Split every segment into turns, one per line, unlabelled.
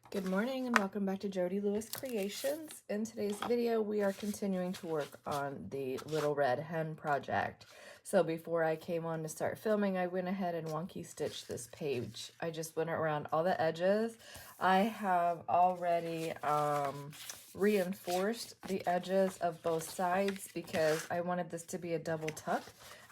Good morning and welcome back to Jody Lewis Creations. In today's video, we are continuing to work on the Little Red Hen project. So before I came on to start filming, I went ahead and wonky stitched this page. I just went around all the edges. I have already reinforced the edges of both sides because I wanted this to be a double tuck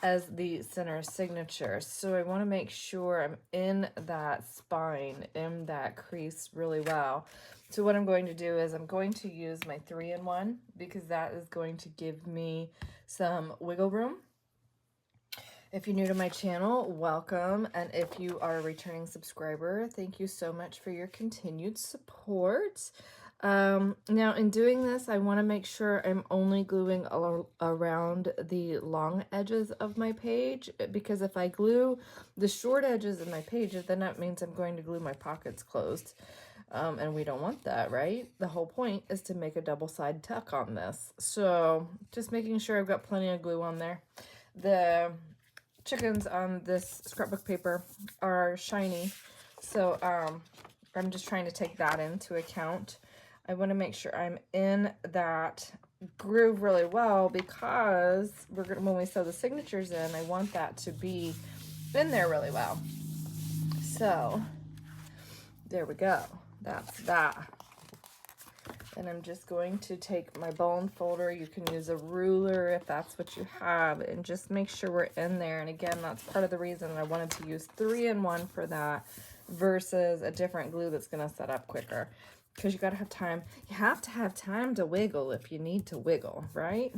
as the center signature. So I want to make sure I'm in that spine, in that crease really well. So what I'm going to do is I'm going to use my 3-in-1 because that is going to give me some wiggle room. If you're new to my channel, welcome. And if you are a returning subscriber, thank you so much for your continued support. Now in doing this, I want to make sure I'm only gluing around the long edges of my page, because if I glue the short edges of my page, then that means I'm going to glue my pockets closed. And we don't want that, right? The whole point is to make a double side tuck on this. So just making sure I've got plenty of glue on there. The chickens on this scrapbook paper are shiny, so I'm just trying to take that into account. I want to make sure I'm in that groove really well because when we sew the signatures in, I want that to be in there really well. So there we go. That's that. And I'm just going to take my bone folder. You can use a ruler if that's what you have, and just make sure we're in there. And again, that's part of the reason I wanted to use 3-in-1 for that versus a different glue that's going to set up quicker. Because you got to have time. You have to have time to wiggle if you need to wiggle, right?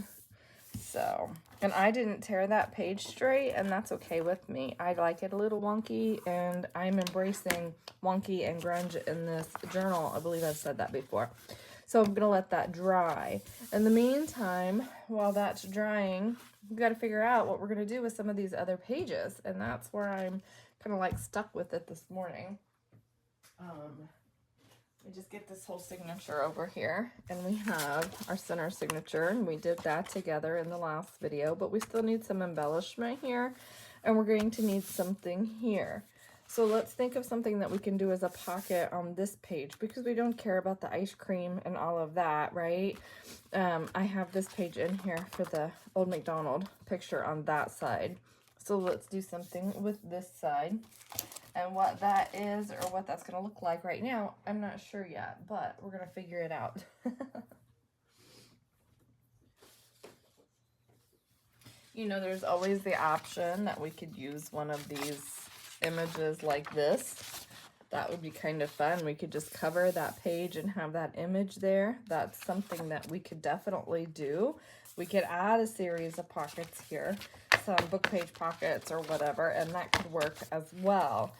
So, and I didn't tear that page straight, and that's okay with me. I like it a little wonky, and I'm embracing wonky and grunge in this journal. I believe I've said that before. So I'm going to let that dry. In the meantime, while that's drying, we've got to figure out what we're going to do with some of these other pages. And that's where I'm kind of like stuck with it this morning. We just get this whole signature over here. And we have our center signature. And we did that together in the last video. But we still need some embellishment here. And we're going to need something here. So let's think of something that we can do as a pocket on this page, because we don't care about the ice cream and all of that, right? I have this page in here for the Old MacDonald picture on that side. So let's do something with this side. And what that is, or what that's going to look like right now, I'm not sure yet, but we're going to figure it out. You know, there's always the option that we could use one of these images like this. That would be kind of fun. We could just cover that page and have that image there. That's something that we could definitely do. We could add a series of pockets here, some book page pockets or whatever, and that could work as well.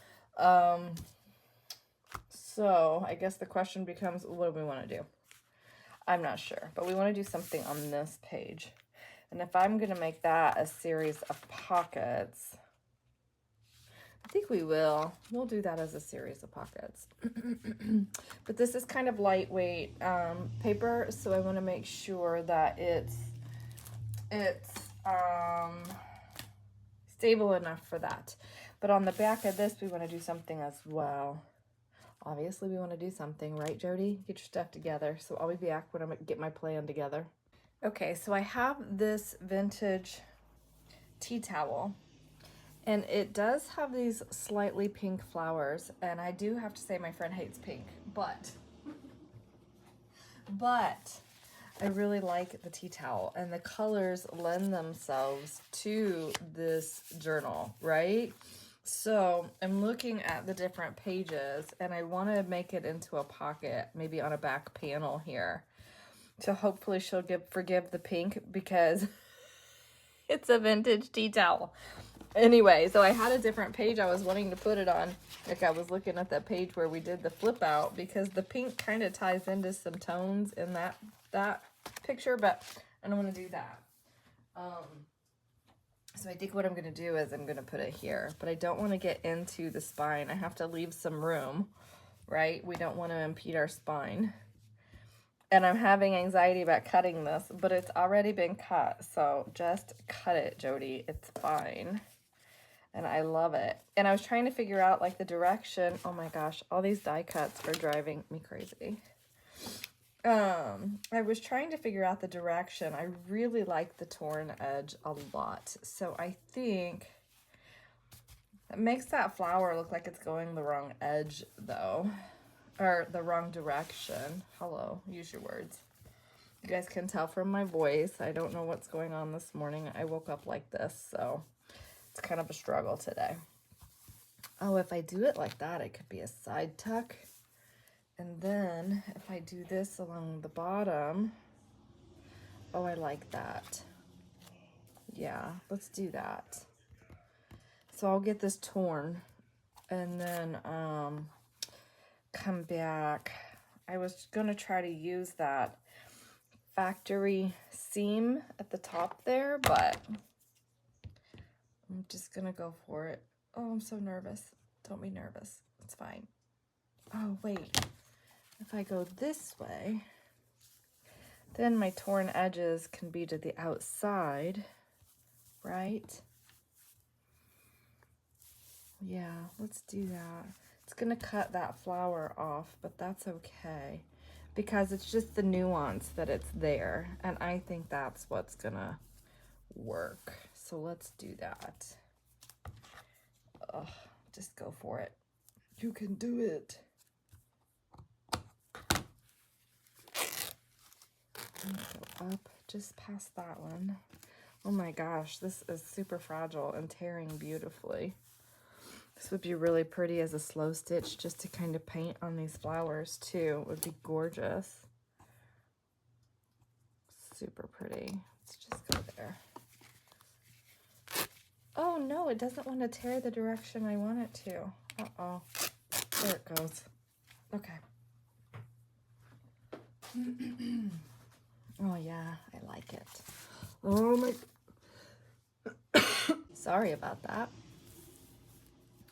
So I guess the question becomes, what do we want to do? I'm not sure, but we want to do something on this page. And if I'm going to make that a series of pockets, I think we will. We'll do that as a series of pockets. But this is kind of lightweight paper, so I want to make sure that it's stable enough for that. But on the back of this, we want to do something as well. Obviously, we want to do something, right, Jody? Get your stuff together. So I'll be back when I get my plan together. Okay, so I have this vintage tea towel. And it does have these slightly pink flowers, and I do have to say my friend hates pink, but I really like the tea towel, and the colors lend themselves to this journal, right? So I'm looking at the different pages, and I want to make it into a pocket, maybe on a back panel here. So hopefully she'll forgive the pink because it's a vintage tea towel. Anyway, so I had a different page I was wanting to put it on. Like, I was looking at that page where we did the flip out, because the pink kind of ties into some tones in that picture, but I don't want to do that. So I think what I'm going to do is I'm going to put it here, but I don't want to get into the spine. I have to leave some room, right? We don't want to impede our spine. And I'm having anxiety about cutting this, but it's already been cut, so just cut it, Jody. It's fine. and I love it. And I was trying to figure out like the direction. Oh my gosh, all these die cuts are driving me crazy. I was trying to figure out the direction. I really like the torn edge a lot. So I think it makes that flower look like it's going the wrong edge though, or the wrong direction. Hello, use your words. You guys can tell from my voice. I don't know what's going on this morning. I woke up like this, so it's kind of a struggle today. Oh, if I do it like that, it could be a side tuck. And then if I do this along the bottom, oh, I like that. Yeah, let's do that. So I'll get this torn and then come back. I was gonna try to use that factory seam at the top there, but I'm just gonna go for it. Oh, I'm so nervous. Don't be nervous. It's fine. Oh, wait. If I go this way, then my torn edges can be to the outside, right? Yeah, let's do that. It's gonna cut that flower off, but that's okay because it's just the nuance that it's there, and I think that's what's gonna work. So let's do that. Oh, just go for it. You can do it. Go up just past that one. Oh my gosh, this is super fragile and tearing beautifully. This would be really pretty as a slow stitch just to kind of paint on these flowers too. It would be gorgeous. Super pretty. Let's just go there. Oh no, it doesn't want to tear the direction I want it to. Uh-oh. There it goes. Okay. Oh yeah, I like it. Oh my. Sorry about that.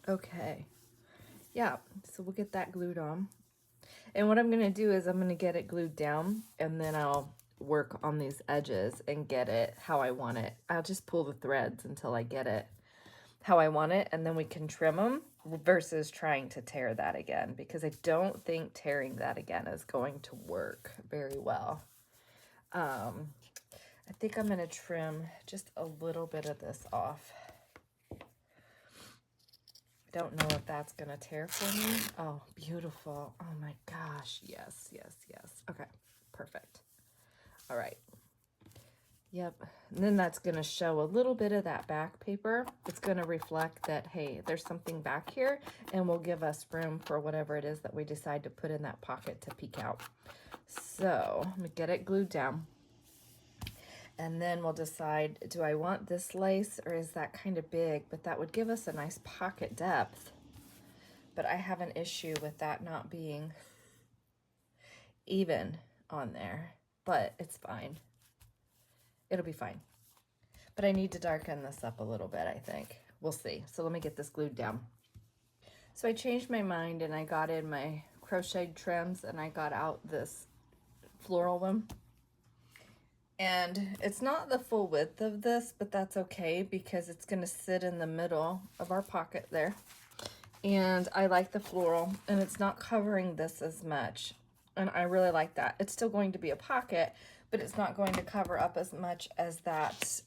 Okay. Yeah, so we'll get that glued on. And what I'm going to do is I'm going to get it glued down, and then I'll work on these edges and get it how I want it. I'll just pull the threads until I get it how I want it, and then we can trim them versus trying to tear that again, because I don't think tearing that again is going to work very well. I think I'm going to trim just a little bit of this off. Don't know if that's going to tear for me. Oh, beautiful. Oh my gosh. Yes, yes, yes. Okay, perfect. All right. Yep. And then that's going to show a little bit of that back paper. It's going to reflect that, hey, there's something back here, and will give us room for whatever it is that we decide to put in that pocket to peek out. So let me get it glued down. And then we'll decide, do I want this lace or is that kind of big? But that would give us a nice pocket depth. But I have an issue with that not being even on there. But it's fine. It'll be fine. But I need to darken this up a little bit, I think. We'll see. So let me get this glued down. So I changed my mind and I got in my crocheted trims and I got out this floral one. And it's not the full width of this, but that's okay because it's going to sit in the middle of our pocket there. And I like the floral, and it's not covering this as much. And I really like that. It's still going to be a pocket, but it's not going to cover up as much as that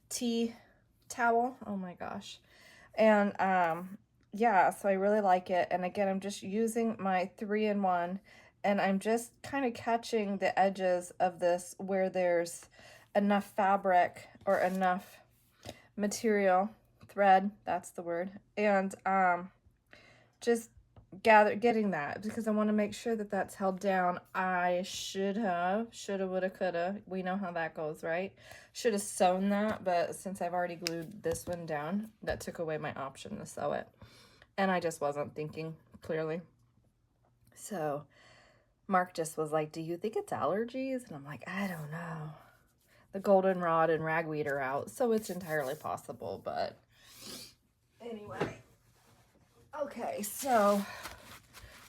tea towel. Oh my gosh. And yeah, so I really like it. And again, I'm just using my 3-in-1. And I'm just kind of catching the edges of this where there's enough fabric or enough material, thread, that's the word, and just getting that because I want to make sure that that's held down. I shoulda, woulda, coulda. We know how that goes, right? Should have sewn that, but since I've already glued this one down, that took away my option to sew it. And I just wasn't thinking clearly. So Mark just was like, do you think it's allergies? And I'm like, I don't know. The goldenrod and ragweed are out, so it's entirely possible, but anyway. Okay, so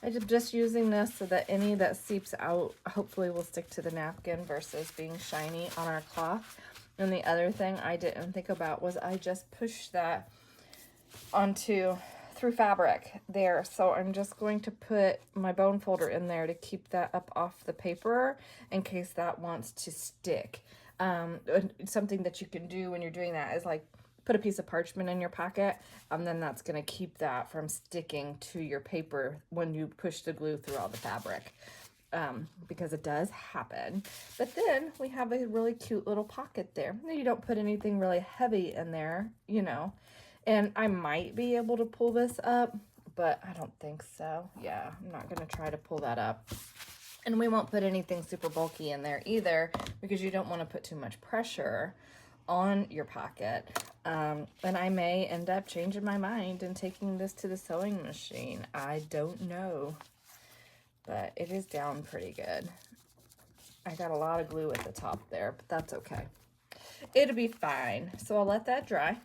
I'm just using this so that any that seeps out hopefully will stick to the napkin versus being shiny on our cloth. And the other thing I didn't think about was I just pushed that onto through fabric there. So I'm just going to put my bone folder in there to keep that up off the paper in case that wants to stick. Something that you can do when you're doing that is like put a piece of parchment in your pocket, and then that's going to keep that from sticking to your paper when you push the glue through all the fabric. Because it does happen. But then we have a really cute little pocket there. You don't put anything really heavy in there, you know. And I might be able to pull this up, but I don't think so. Yeah, I'm not going to try to pull that up. And we won't put anything super bulky in there either, because you don't want to put too much pressure on your pocket. And I may end up changing my mind and taking this to the sewing machine. I don't know. But it is down pretty good. I got a lot of glue at the top there, but that's okay. It'll be fine. So I'll let that dry,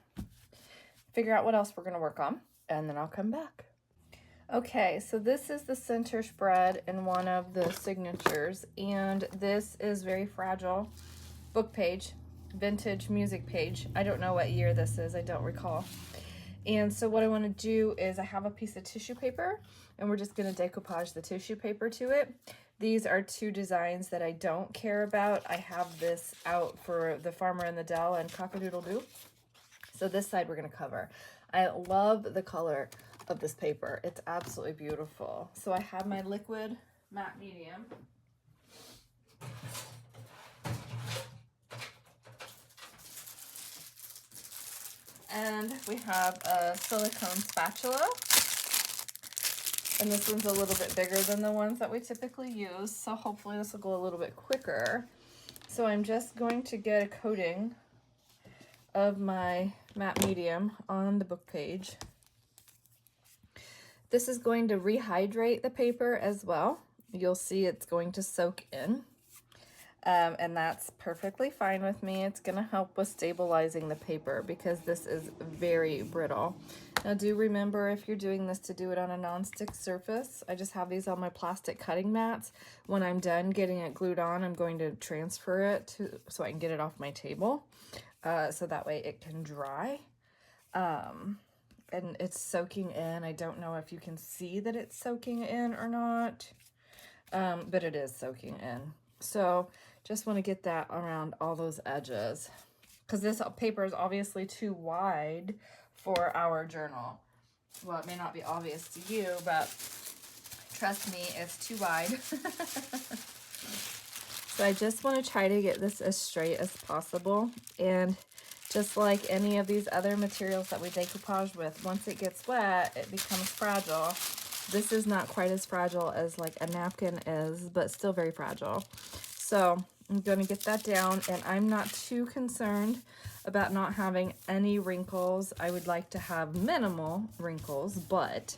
figure out what else we're going to work on, and then I'll come back. Okay, so this is the center spread in one of the signatures, and this is very fragile book page, vintage music page. I don't know what year this is, I don't recall. And so what I want to do is I have a piece of tissue paper, and we're just going to decoupage the tissue paper to it. These are two designs that I don't care about. I have this out for the Farmer in the Dell and Cock-a-Doodle-Doo. So this side we're going to cover. I love the color of this paper. It's absolutely beautiful. So I have my liquid matte medium. And we have a silicone spatula. And this one's a little bit bigger than the ones that we typically use, so hopefully this will go a little bit quicker. So I'm just going to get a coating of my matte medium on the book page. This is going to rehydrate the paper as well. You'll see it's going to soak in. And that's perfectly fine with me. It's going to help with stabilizing the paper because this is very brittle. Now do remember, if you're doing this, to do it on a non-stick surface. I just have these on my plastic cutting mats. When I'm done getting it glued on, I'm going to transfer it so I can get it off my table, so that way it can dry. And it's soaking in. I don't know if you can see that it's soaking in or not, but it is soaking in. So just want to get that around all those edges, because this paper is obviously too wide for our journal. Well, it may not be obvious to you, but trust me, it's too wide. So I just want to try to get this as straight as possible. And just like any of these other materials that we decoupage with, once it gets wet, it becomes fragile. This is not quite as fragile as like a napkin is, but still very fragile. So I'm going to get that down, and I'm not too concerned about not having any wrinkles. I would like to have minimal wrinkles, but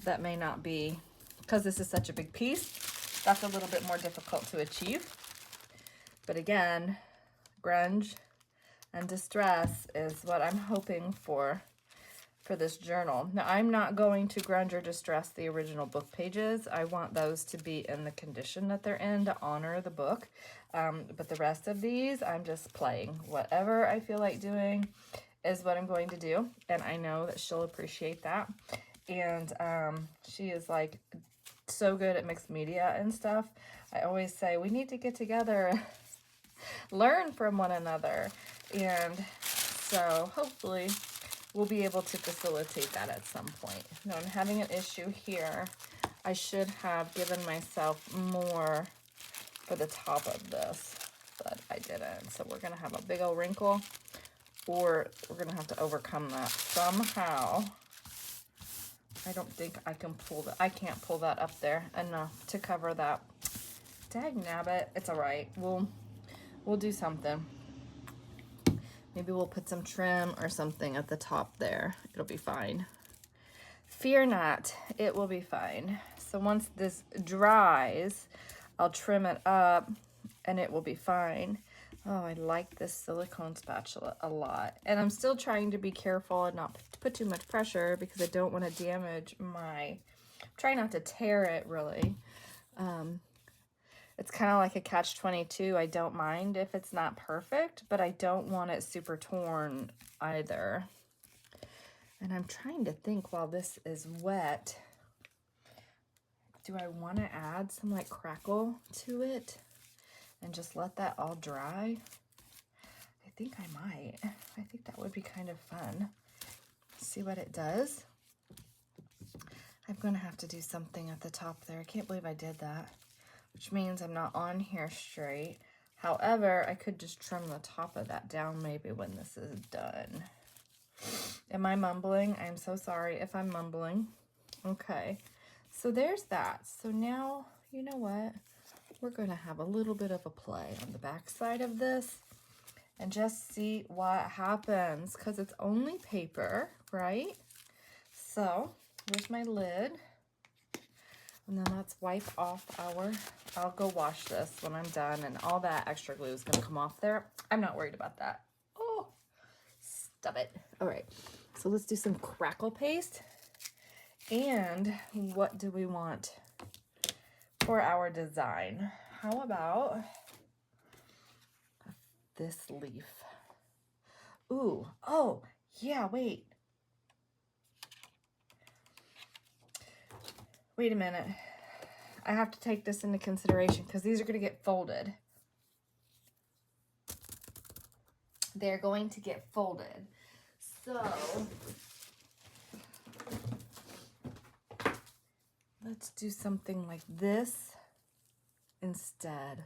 that may not be, because this is such a big piece, that's a little bit more difficult to achieve. But again, grunge and distress is what I'm hoping for this journal. Now, I'm not going to grunge or distress the original book pages. I want those to be in the condition that they're in to honor the book. But the rest of these, I'm just playing. Whatever I feel like doing is what I'm going to do. And I know that she'll appreciate that. And she is like so good at mixed media and stuff. I always say, we need to get together, learn from one another. And so hopefully we'll be able to facilitate that at some point. Now I'm having an issue here. I should have given myself more for the top of this, but I didn't. So we're gonna have a big old wrinkle, or we're gonna have to overcome that somehow. I don't think I can pull that. I can't pull that up there enough to cover that. Dag nabbit, it's all right. We'll do something. Maybe we'll put some trim or something at the top there. It'll be fine. Fear not, it will be fine. So once this dries, I'll trim it up and it will be fine. Oh, I like this silicone spatula a lot. And I'm still trying to be careful and not put too much pressure because I don't want to damage my, try not to tear it really. It's kind of like a catch-22. I don't mind if it's not perfect, but I don't want it super torn either. And I'm trying to think while this is wet, do I want to add some like crackle to it and just let that all dry? I think I might. I think that would be kind of fun. See what it does. I'm going to have to do something at the top there. I can't believe I did that, which means I'm not on here straight. However, I could just trim the top of that down maybe when this is done. Am I mumbling? I'm so sorry if I'm mumbling. Okay, so there's that. So now, you know what? We're going to have a little bit of a play on the back side of this and just see what happens, because it's only paper, right? So here's my lid. And then let's wipe off I'll go wash this when I'm done, and all that extra glue is going to come off there. I'm not worried about that. Oh, stop it. All right, so let's do some crackle paste. And what do we want for our design? How about this leaf? Ooh, oh, yeah, wait. Wait a minute. I have to take this into consideration because these are going to get folded. They're going to get folded. So let's do something like this instead.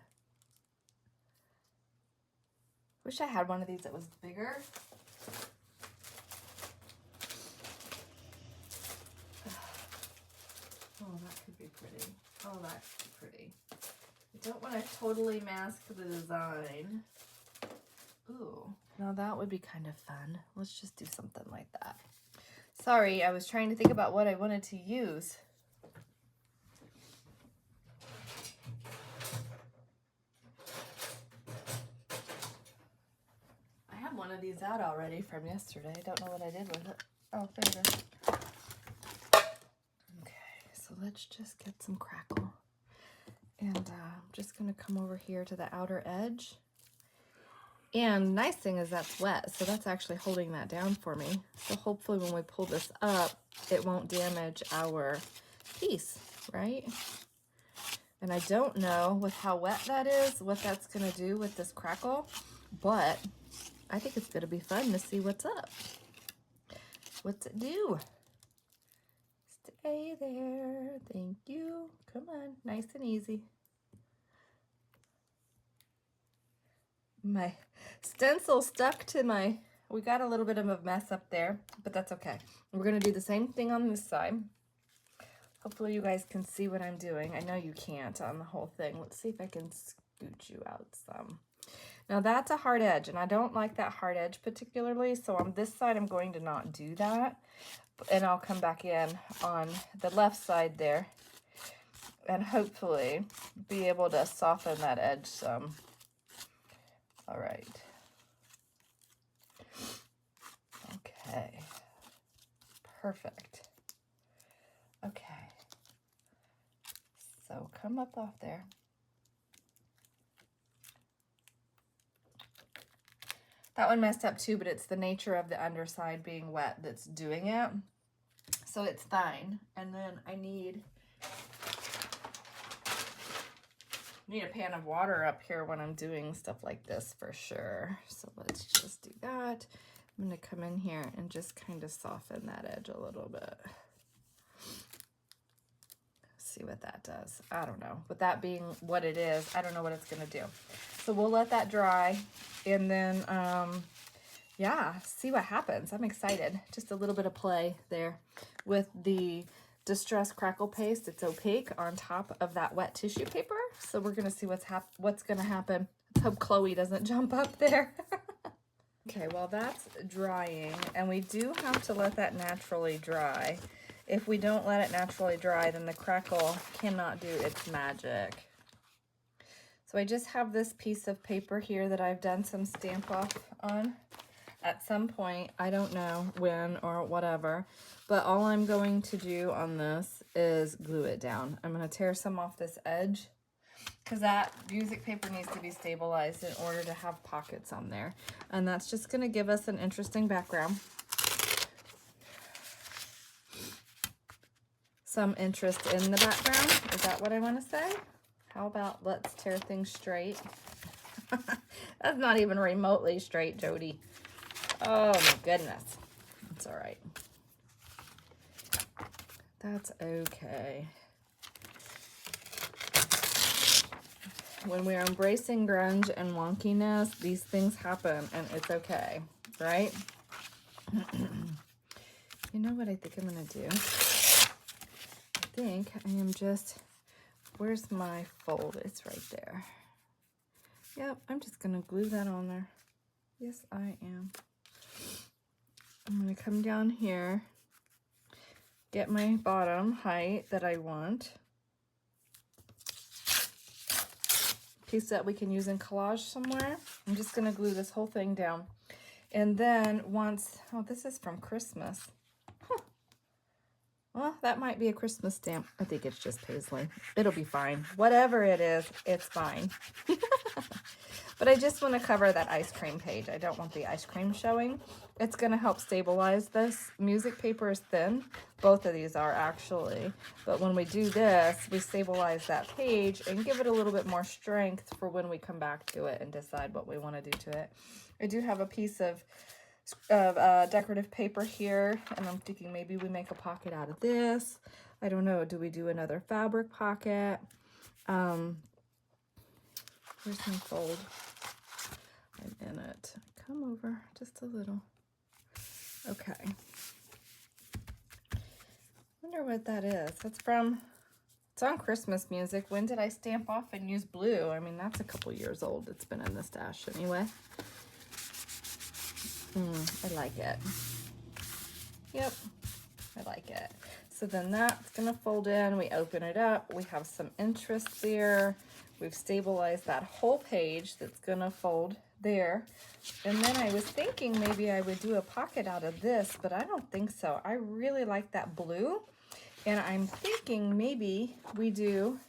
Wish I had one of these that was bigger. Oh, that could be pretty. Oh, that could be pretty. I don't want to totally mask the design. Ooh, now that would be kind of fun. Let's just do something like that. Sorry, I was trying to think about what I wanted to use. I have one of these out already from yesterday. I don't know what I did with it. Oh, there it is. So let's just get some crackle. And I'm just going to come over here to the outer edge. And nice thing is that's wet, so that's actually holding that down for me. So hopefully when we pull this up, it won't damage our piece, right? And I don't know with how wet that is, what that's going to do with this crackle, but I think it's going to be fun to see what's up. What's it do? Stay there. Thank you. Come on. Nice and easy. My stencil stuck to my... We got a little bit of a mess up there, but that's okay. We're going to do the same thing on this side. Hopefully you guys can see what I'm doing. I know you can't on the whole thing. Let's see if I can scoot you out some. Now that's a hard edge, and I don't like that hard edge particularly, so on this side I'm going to not do that. And I'll come back in on the left side there and hopefully be able to soften that edge some. All right. Okay. Perfect. Okay. So come up off there. That one messed up too, but it's the nature of the underside being wet that's doing it. So it's fine. And then I need a pan of water up here when I'm doing stuff like this for sure. So let's just do that. I'm going to come in here and just kind of soften that edge a little bit. See what that does. I don't know. With that being what it is, I don't know what it's going to do. So we'll let that dry and then, yeah, see what happens. I'm excited. Just a little bit of play there with the Distress Crackle Paste. It's opaque on top of that wet tissue paper. So we're going to see what's going to happen. Let's hope Chloe doesn't jump up there. Okay, well that's drying, and we do have to let that naturally dry. If we don't let it naturally dry, then the crackle cannot do its magic. So I just have this piece of paper here that I've done some stamp off on. At some point, I don't know when or whatever, but all I'm going to do on this is glue it down. I'm going to tear some off this edge because that music paper needs to be stabilized in order to have pockets on there. And that's just going to give us an interesting background. some interest in the background. Is that what I want to say? How about let's tear things straight? That's not even remotely straight, Jody. Oh my goodness. It's all right. That's okay. When we are embracing grunge and wonkiness, these things happen and it's okay, right? You know what I think I'm going to do? I think I am just, where's my fold? It's right there. Yep, I'm just going to glue that on there. Yes, I am. I'm going to come down here, get my bottom height that I want. Piece that we can use in collage somewhere. I'm just going to glue this whole thing down. And then once, oh, this is from Christmas. Huh. Well, that might be a Christmas stamp. I think it's just paisley. It'll be fine. Whatever it is, it's fine. But I just want to cover that ice cream page. I don't want the ice cream showing. It's going to help stabilize this. Music paper is thin. Both of these are actually. But when we do this, we stabilize that page and give it a little bit more strength for when we come back to it and decide what we want to do to it. I do have a piece of decorative paper here, and I'm thinking maybe we make a pocket out of this. I don't know. Do we do another fabric pocket? Where's my fold? I'm in it. Come over just a little. Okay. Wonder what that is. That's from, it's on Christmas music. When did I stamp off and use blue? I mean, that's a couple years old. It's been in the stash anyway. I like it. Yep, I like it. So then that's gonna fold in. We open it up. We have some interest there. We've stabilized that whole page that's gonna fold there. And then I was thinking maybe I would do a pocket out of this, but I don't think so. I really like that blue. And I'm thinking maybe we do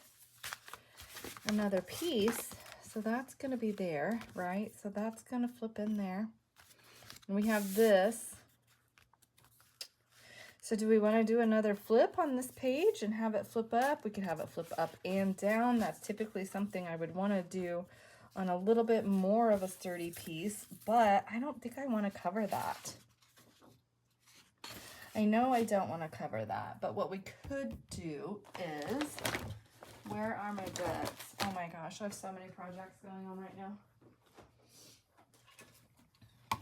another piece. So that's gonna be there, right? So that's gonna flip in there. And we have this. So do we want to do another flip on this page and have it flip up? We could have it flip up and down. That's typically something I would want to do on a little bit more of a sturdy piece, but I don't think I want to cover that. I know I don't want to cover that, but what we could do is, where are my bits? Oh my gosh, I have so many projects going on right now.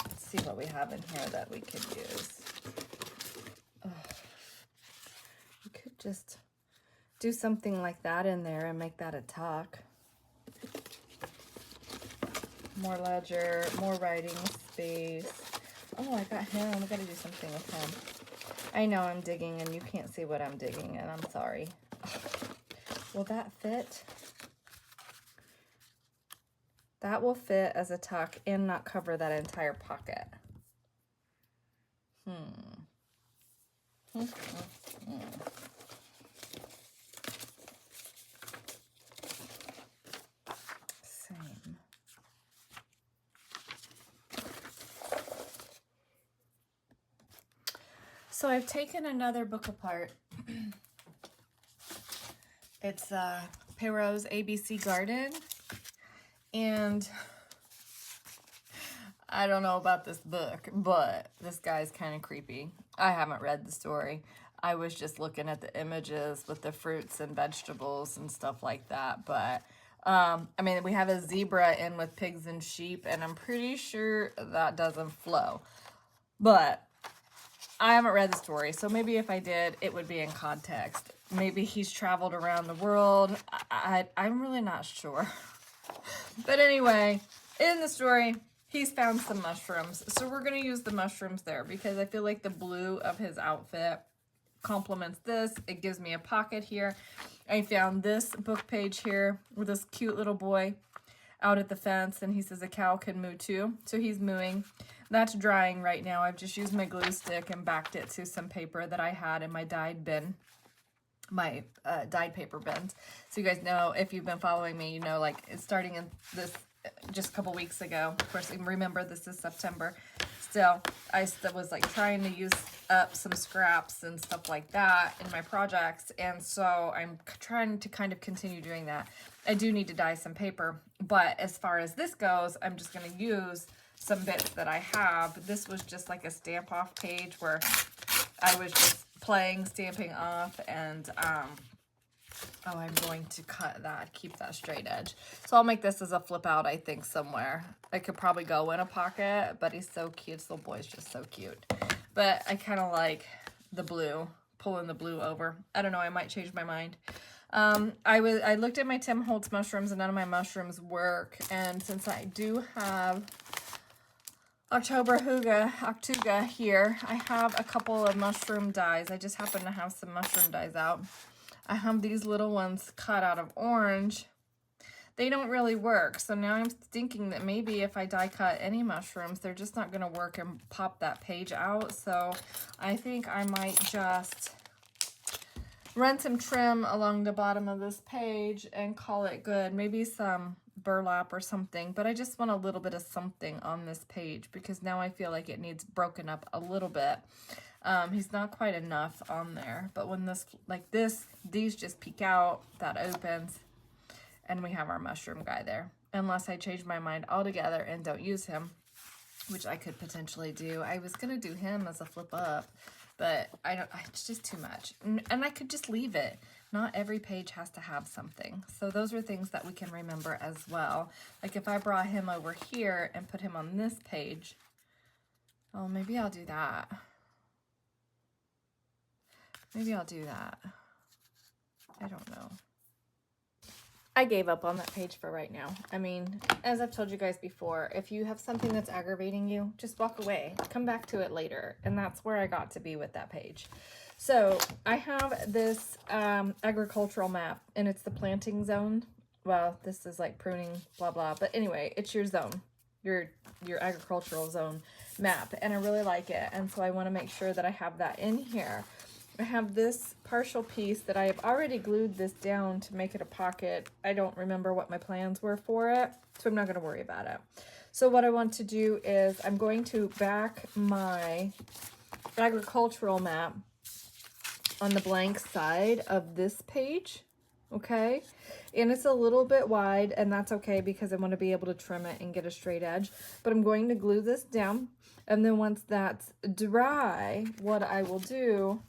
Let's see what we have in here that we could use. We could just do something like that in there and make that a tuck. More ledger, more writing space. Oh, I got him. I gotta do something with him. I know I'm digging and you can't see what I'm digging and I'm sorry. Will that fit? That will fit as a tuck and not cover that entire pocket. Same. So I've taken another book apart. It's Perrault's ABC Garden. And I don't know about this book, but this guy's kind of creepy. I haven't read the story. I was just looking at the images with the fruits and vegetables and stuff like that. But, I mean, we have a zebra in with pigs and sheep, and I'm pretty sure that doesn't flow. But I haven't read the story, so maybe if I did, it would be in context. Maybe he's traveled around the world. I'm really not sure. But anyway, in the story, he's found some mushrooms. So we're going to use the mushrooms there because I feel like the blue of his outfit complements this. It gives me a pocket here. I found this book page here with this cute little boy out at the fence, and he says a cow can moo too. So he's mooing. That's drying right now. I've just used my glue stick and backed it to some paper that I had in my dyed bin. My dyed paper bins. So you guys know, if you've been following me, you know, like it's starting in this just a couple weeks ago. Of course, remember this is September. still, I still was like trying to use up some scraps and stuff like that in my projects. And so I'm trying to kind of continue doing that. I do need to dye some paper, but as far as this goes, I'm just going to use some bits that I have. This was just like a stamp off page where I was just playing, stamping off, and oh, I'm going to cut that, keep that straight edge. So I'll make this as a flip out, I think, somewhere. It could probably go in a pocket, but he's so cute. This little boy's just so cute. But I kind of like the blue, pulling the blue over. I don't know, I might change my mind. I looked at my Tim Holtz mushrooms, and none of my mushrooms work. And since I do have Octuga here, I have a couple of mushroom dyes. I just happen to have some mushroom dyes out. I have these little ones cut out of orange. They don't really work. So now I'm thinking that maybe if I die cut any mushrooms, they're just not going to work and pop that page out. So I think I might just run some trim along the bottom of this page and call it good. Maybe some burlap or something, but I just want a little bit of something on this page because now I feel like it needs broken up a little bit. He's not quite enough on there, but when this, like this, these just peek out, that opens, and we have our mushroom guy there. Unless I change my mind altogether and don't use him, which I could potentially do. I was gonna do him as a flip up, but it's just too much. And I could just leave it. Not every page has to have something. So those are things that we can remember as well. Like if I brought him over here and put him on this page, oh, maybe I'll do that. Maybe I'll do that. I don't know. I gave up on that page for right now. I mean, as I've told you guys before, if you have something that's aggravating you, just walk away. Come back to it later. And that's where I got to be with that page. So I have this agricultural map, and it's the planting zone. Well, this is like pruning, blah, blah. But anyway, it's your zone, your agricultural zone map. And I really like it. And so I want to make sure that I have that in here. I have this partial piece that I have already glued this down to make it a pocket. I don't remember what my plans were for it, so I'm not going to worry about it. So what I want to do is I'm going to back my agricultural map on the blank side of this page, okay? And it's a little bit wide, and that's okay because I want to be able to trim it and get a straight edge. But I'm going to glue this down, and then once that's dry, what I will do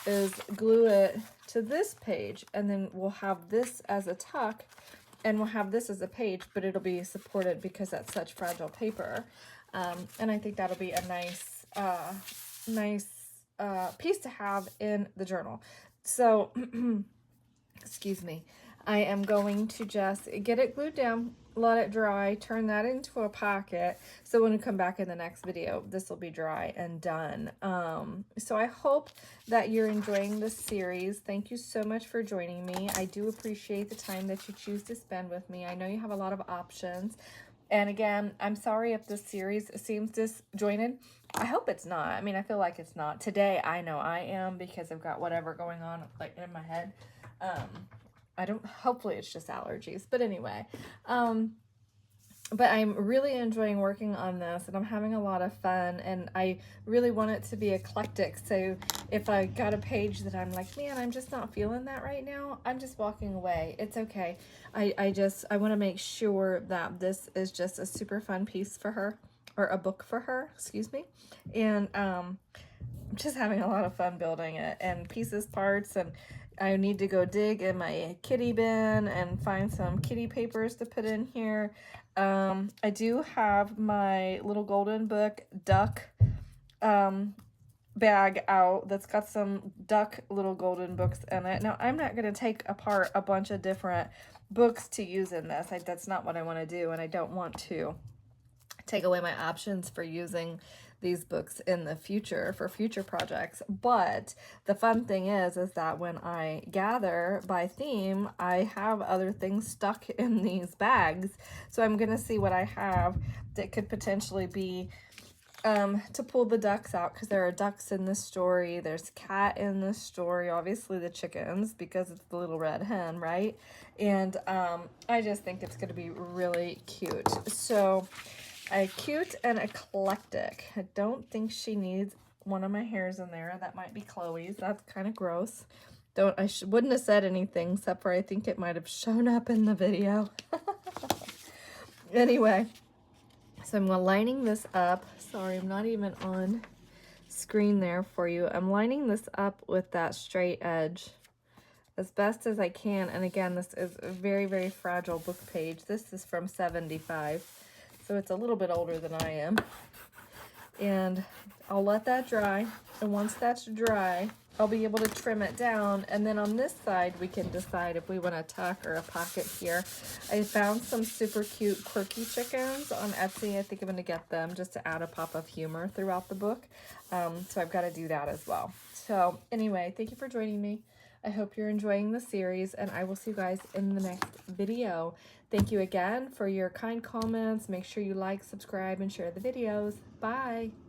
is glue it to this page, and then we'll have this as a tuck, and we'll have this as a page, but it'll be supported because that's such fragile paper. And I think that'll be a nice, piece to have in the journal. So, excuse me, I am going to just get it glued down, let it dry, turn that into a pocket. So when we come back in the next video, this will be dry and done. So I hope that you're enjoying this series. Thank you so much for joining me. I do appreciate the time that you choose to spend with me. I know you have a lot of options. And again, I'm sorry if this series seems disjointed. I hope it's not. I mean, I feel like it's not. Today, I know I am because I've got whatever going on like in my head. Hopefully it's just allergies. But anyway, but I'm really enjoying working on this, and I'm having a lot of fun, and I really want it to be eclectic. So if I got a page that I'm like, man, I'm just not feeling that right now, I'm just walking away. It's okay. I want to make sure that this is just a super fun piece for her, or a book for her, excuse me. And I'm just having a lot of fun building it, and pieces, parts, and I need to go dig in my kitty bin and find some kitty papers to put in here. I do have my little golden book duck bag out that's got some duck little golden books in it. Now, I'm not going to take apart a bunch of different books to use in this. That's not what I want to do, and I don't want to take away my options for using these books in the future for future projects. But the fun thing is that when I gather by theme, I have other things stuck in these bags. So I'm gonna see what I have that could potentially be to pull the ducks out, because there are ducks in this story, there's cat in this story, obviously the chickens because it's the little red hen, right? And I just think it's going to be really cute. So Cute and eclectic. I don't think she needs one of my hairs in there. That might be Chloe's. That's kind of gross. Wouldn't have said anything except for I think it might have shown up in the video. Anyway, so I'm lining this up. Sorry, I'm not even on screen there for you. I'm lining this up with that straight edge as best as I can. And again, this is a very, very fragile book page. This is from 75, so it's a little bit older than I am. And I'll let that dry. And once that's dry, I'll be able to trim it down. And then on this side, we can decide if we want a tuck or a pocket here. I found some super cute quirky chickens on Etsy. I think I'm going to get them just to add a pop of humor throughout the book. So I've got to do that as well. So anyway, thank you for joining me. I hope you're enjoying the series, and I will see you guys in the next video. Thank you again for your kind comments. Make sure you like, subscribe, and share the videos. Bye!